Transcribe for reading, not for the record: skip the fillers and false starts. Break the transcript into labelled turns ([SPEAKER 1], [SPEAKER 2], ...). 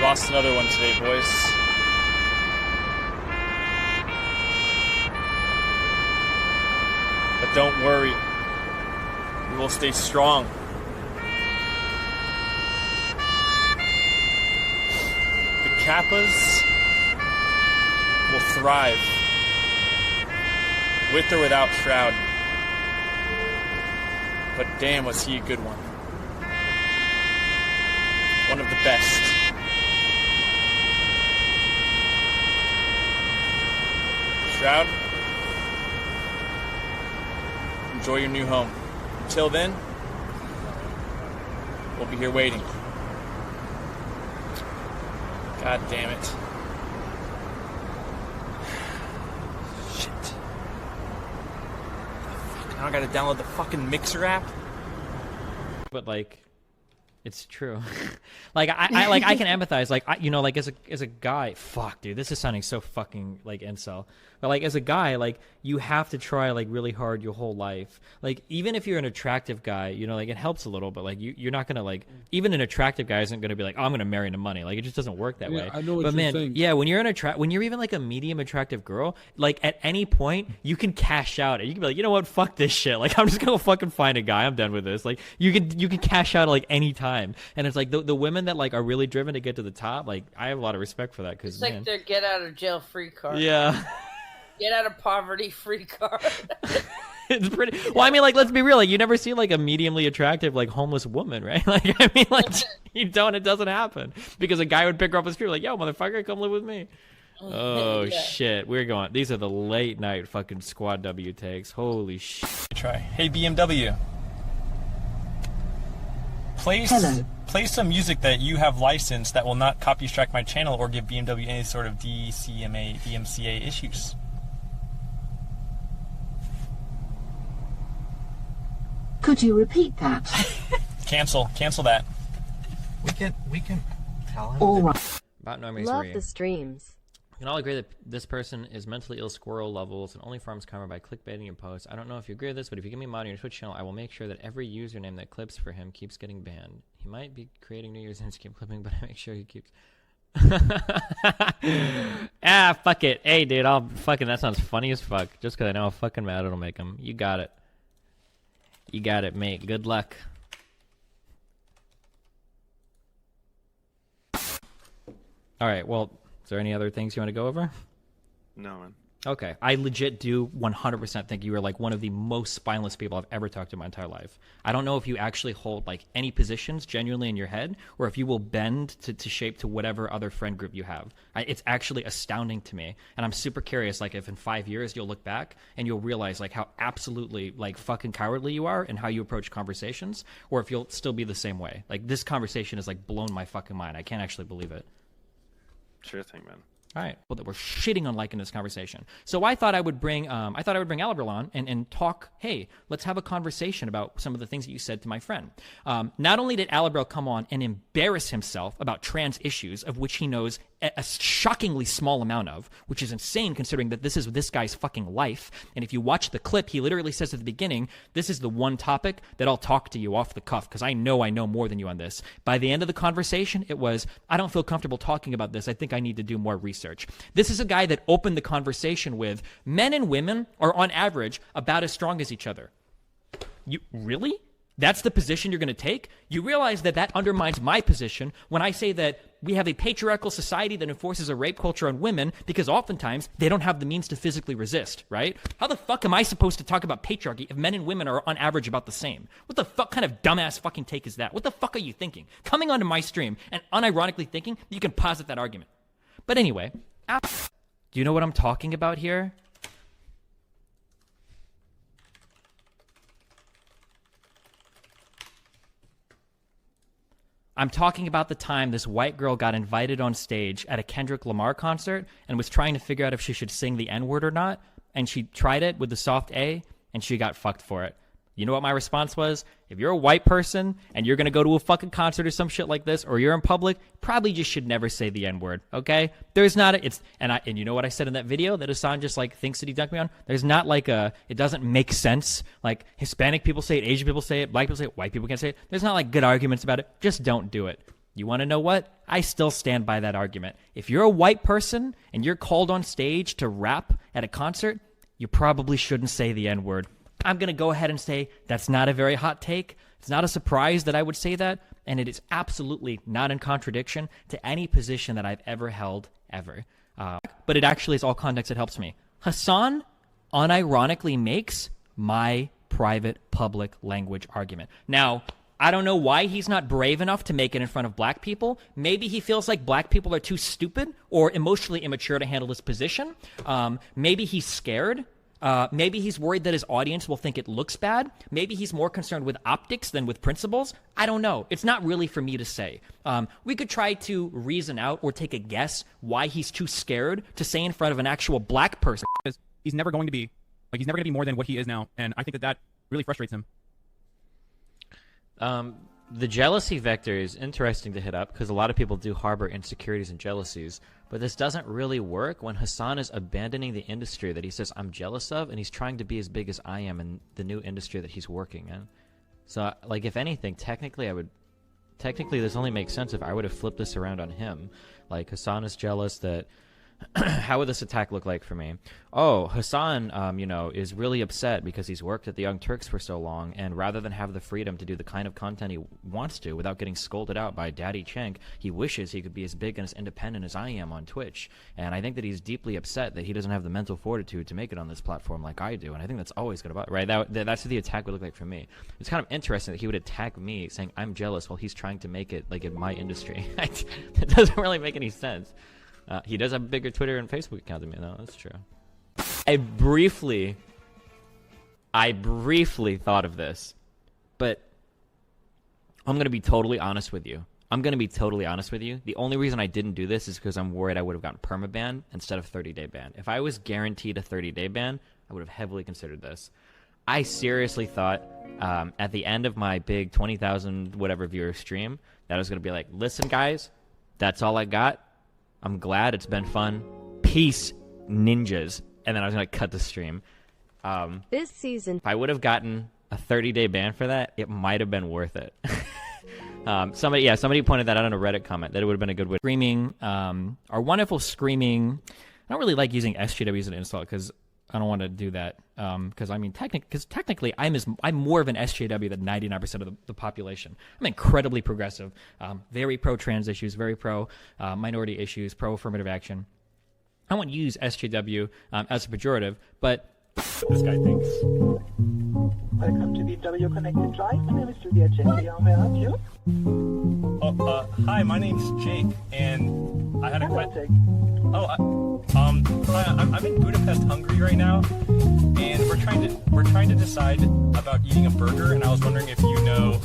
[SPEAKER 1] lost another one today, boys. But don't worry. We will stay strong. The Kappas will thrive. With or without Shroud. But damn, was he a good one. One of the best. Shroud, enjoy your new home. Until then, we'll be here waiting. God damn it. Shit. Now I gotta download the fucking Mixer app.
[SPEAKER 2] But like, it's true. Like I can empathize. Like you know, like as a guy, fuck, dude, this is sounding so fucking like incel. But like as a guy, like you have to try like really hard your whole life. Like even if you're an attractive guy, you know, like it helps a little, but like you're not gonna like even an attractive guy isn't gonna be like, oh, I'm gonna marry into money. Like it just doesn't work that way.
[SPEAKER 3] I know what
[SPEAKER 2] but
[SPEAKER 3] you're
[SPEAKER 2] man,
[SPEAKER 3] saying.
[SPEAKER 2] yeah, when you're when you're even like a medium attractive girl, like at any point you can cash out and you can be like, you know what, fuck this shit. Like I'm just gonna fucking find a guy. I'm done with this. Like you can cash out like any time. And it's like the women that like are really driven to get to the top. Like I have a lot of respect for that because
[SPEAKER 4] it's like their get out of jail free card.
[SPEAKER 2] Yeah.
[SPEAKER 4] Get out of poverty free card.
[SPEAKER 2] It's pretty. Well, I mean, like, let's be real. Like, you never see like a mediumly attractive like homeless woman, right? Like, I mean, like, you don't. It doesn't happen because a guy would pick her up the street like, "Yo, motherfucker, come live with me." Oh yeah. Shit, we're going. These are the late night fucking squadW takes. Holy shit.
[SPEAKER 1] Try. Hey BMW. Play some music that you have licensed that will not copy strike my channel or give BMW any sort of DMCA issues.
[SPEAKER 5] Could you repeat that?
[SPEAKER 1] Cancel that.
[SPEAKER 6] We can tell him.
[SPEAKER 5] All right.
[SPEAKER 2] About normies
[SPEAKER 7] Love
[SPEAKER 2] reee.
[SPEAKER 7] the streams.
[SPEAKER 2] We can all agree that this person is mentally ill squirrel levels and only farms karma by clickbaiting your posts. I don't know if you agree with this, but if you give me a mod on your Twitch channel, I will make sure that every username that clips for him keeps getting banned. He might be creating new usernames to keep clipping, but I make sure he keeps... Ah, fuck it. Hey, dude, that sounds funny as fuck. Just because I know how fucking mad it'll make him. You got it. You got it, mate. Good luck. Alright, well... Is there any other things you want to go over?
[SPEAKER 8] No, man.
[SPEAKER 2] Okay. I legit do 100% think you are like one of the most spineless people I've ever talked to in my entire life. I don't know if you actually hold like any positions genuinely in your head or if you will bend to shape to whatever other friend group you have. It's actually astounding to me. And I'm super curious, like if in 5 years you'll look back and you'll realize like how absolutely like fucking cowardly you are and how you approach conversations, or if you'll still be the same way. Like this conversation has like blown my fucking mind. I can't actually believe it.
[SPEAKER 8] Sure thing, man.
[SPEAKER 2] All right. Well, that we're shitting on liking this conversation. So I thought I would bring Alabril on and talk. Hey, let's have a conversation about some of the things that you said to my friend. Not only did Alabril come on and embarrass himself about trans issues, of which he knows a shockingly small amount of, which is insane considering that this is this guy's fucking life. And if you watch the clip, he literally says at the beginning, this is the one topic that I'll talk to you off the cuff because I know more than you on this. By the end of the conversation, it was, I don't feel comfortable talking about this. I think I need to do more research. This is a guy that opened the conversation with, men and women are on average about as strong as each other. You really? That's the position you're going to take? You realize that that undermines my position when I say that we have a patriarchal society that enforces a rape culture on women because oftentimes they don't have the means to physically resist, right? How the fuck am I supposed to talk about patriarchy if men and women are on average about the same? What the fuck kind of dumbass fucking take is that? What the fuck are you thinking? Coming onto my stream and unironically thinking you can posit that argument. But anyway, do you know what I'm talking about here? I'm talking about the time this white girl got invited on stage at a Kendrick Lamar concert and was trying to figure out if she should sing the N-word or not, and she tried it with the soft A, and she got fucked for it. You know what my response was? If you're a white person and you're going to go to a fucking concert or some shit like this, or you're in public, probably just should never say the N-word, okay? There's not a, and you know what I said in that video that Hassan just like thinks that he dunked me on? There's not like a, it doesn't make sense. Like Hispanic people say it, Asian people say it, black people say it, white people can't say it. There's not like good arguments about it. Just don't do it. You want to know what? I still stand by that argument. If you're a white person and you're called on stage to rap at a concert, you probably shouldn't say the N-word. I'm going to go ahead and say that's not a very hot take. It's not a surprise that I would say that, and it is absolutely not in contradiction to any position that I've ever held, ever. But it actually is all context that helps me. Hassan unironically makes my private public language argument. Now, I don't know why he's not brave enough to make it in front of black people. Maybe he feels like black people are too stupid or emotionally immature to handle this position. Maybe he's scared. Maybe he's worried that his audience will think it looks bad. Maybe he's more concerned with optics than with principles. I don't know. It's not really for me to say. We could try to reason out or take a guess why he's too scared to say in front of an actual black person.
[SPEAKER 3] He's never going to be, he's never going to be more than what he is now. And I think that really frustrates him.
[SPEAKER 7] The jealousy vector is interesting to hit up because a lot of people do harbor insecurities and jealousies, but this doesn't really work when Hassan is abandoning the industry that he says I'm jealous of, and he's trying to be as big as I am in the new industry that he's working in. So, like, if anything, technically this only makes sense if I would have flipped this around on him. Like, Hassan is jealous that how would this attack look like for me? Oh, Hassan, is really upset because he's worked at the Young Turks for so long, and rather than have the freedom to do the kind of content he wants to without getting scolded out by Daddy Cenk, he wishes he could be as big and as independent as I am on Twitch. And I think that he's deeply upset that he doesn't have the mental fortitude to make it on this platform like I do. And I think that's always good about it, right? That's what the attack would look like for me. It's kind of interesting that he would attack me saying I'm jealous while he's trying to make it like in my industry. It doesn't really make any sense. He does have a bigger Twitter and Facebook account than me, though. That's true. I briefly thought of this, but I'm going to be totally honest with you. The only reason I didn't do this is because I'm worried I would have gotten permaban instead of 30-day ban. If I was guaranteed a 30-day ban, I would have heavily considered this. I seriously thought at the end of my big 20,000 whatever viewer stream that I was going to be like, listen, guys, that's all I got. I'm glad it's been fun. Peace, ninjas. And then I was going to cut the stream.
[SPEAKER 9] This season,
[SPEAKER 7] if I would have gotten a 30-day ban for that, it might have been worth it. Somebody pointed that out in a Reddit comment, that it would have been a good way.
[SPEAKER 2] Screaming, our wonderful screaming. I don't really like using SJW as an insult because I don't want to do that. Because technically, I'm more of an SJW than 99% of the population. I'm incredibly progressive, very pro trans issues, very pro minority issues, pro affirmative action. I won't use SJW as a pejorative, but this guy thinks.
[SPEAKER 10] Welcome to btfw Connected Drive. My name is Julia Jeffrey. How may I help you?
[SPEAKER 1] Hi, my name's Jake, and I had a question. Hi, I'm in Budapest, Hungary right now, and we're trying to decide about eating a burger, and I was wondering if you know